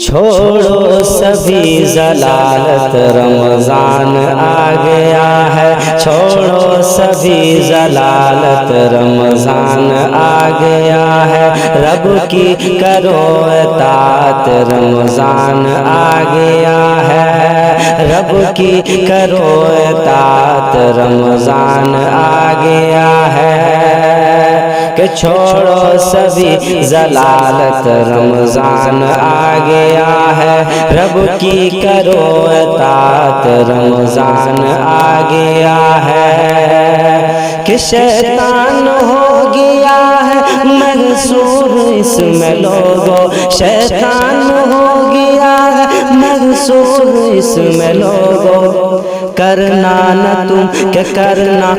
چھوڑو سبھی ضلالت رمضان آ گیا ہے، چھوڑو سبھی ضلالت رمضان آ گیا ہے، رب کی کرو اطاعت رمضان آ گیا ہے، رب کی کرو اطاعت رمضان آ گیا ہے، کہ چھوڑو سبھی ضلالت رمضان آ گیا ہے، رب کی کرو اطاعت رمضان آ گیا ہے، کہ شیطان ہو گیا ہے محصور اس میں لوگوں، شیطان ہو گیا ہے محصور اس میں لوگوں، کرنا نہ تم کہ کرنا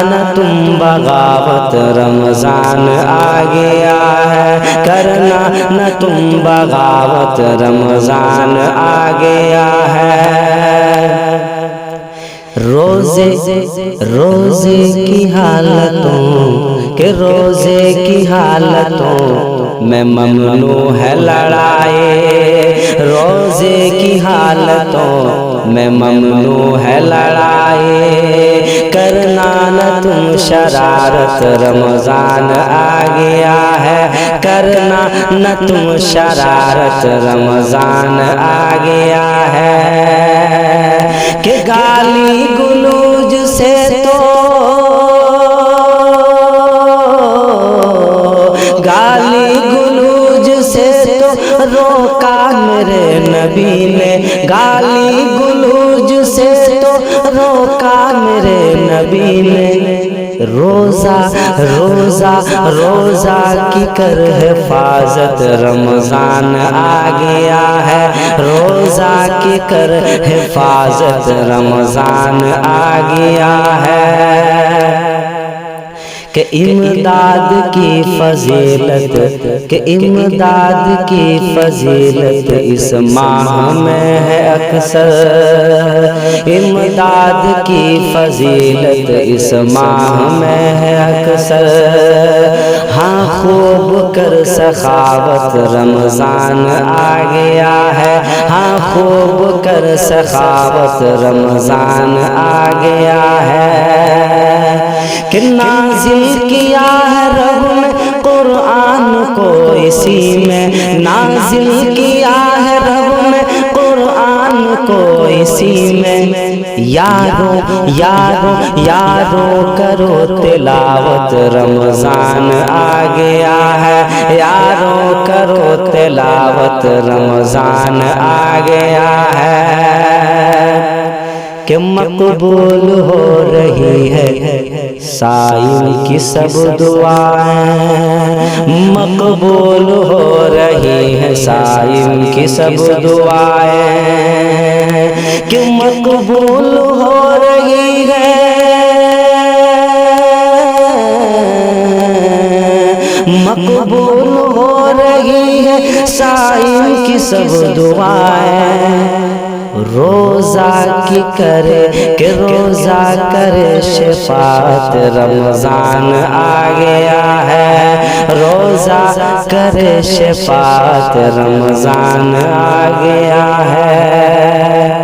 نہ تم بغاوت رمضان آ گیا ہے، کرنا نہ تم بغاوت رمضان آ گیا ہے، روزے کی حالتوں کہ روزے کی حالتوں میں ممنوع ہے لڑائی، روزے کی حالتوں میں ممنوع ہے لڑائی، کرنا نہ تم شرارت رمضان آ گیا ہے، کرنا نہ تم شرارت رمضان آ گیا ہے، کہ گالی گلوج سے تو گالی گلوج سے تو روکا میرے نبی نے، گالی گلوج سے تو روکا میرے نبی نے، روزہ کی کر حفاظت رمضان آ گیا ہے، روزہ کی کر حفاظت رمضان آ گیا ہے، کہ امداد کی فضیلت کہ امداد کی فضیلت اس ماہ میں ہے اکثر، امداد کی فضیلت اس ماہ میں ہے اکثر، ہاں خوب کر سخاوت رمضان آ گیا ہے، ہاں خوب کر سخاوت رمضان آ گیا ہے، کہ نازل کیا ہے رب نے قرآن کو اسی میں، نازل کیا ہے رب نے قرآن کو اسی میں، یارو کرو تلاوت رمضان آ گیا ہے، یارو کرو تلاوت رمضان آ گیا ہے، کہ مقبول ہو رہی ہے صائم کی سب دعائیں، مقبول ہو رہی ہے صائم کی سب دعائیں، کہ مقبول ہو رہی ہے، مقبول ہو رہی ہے صائم کی سب دعائیں، روزہ کی کرے کہ روزہ کرے شفاعت رمضان آ گیا ہے، روزہ کرے شفاعت رمضان آ گیا ہے۔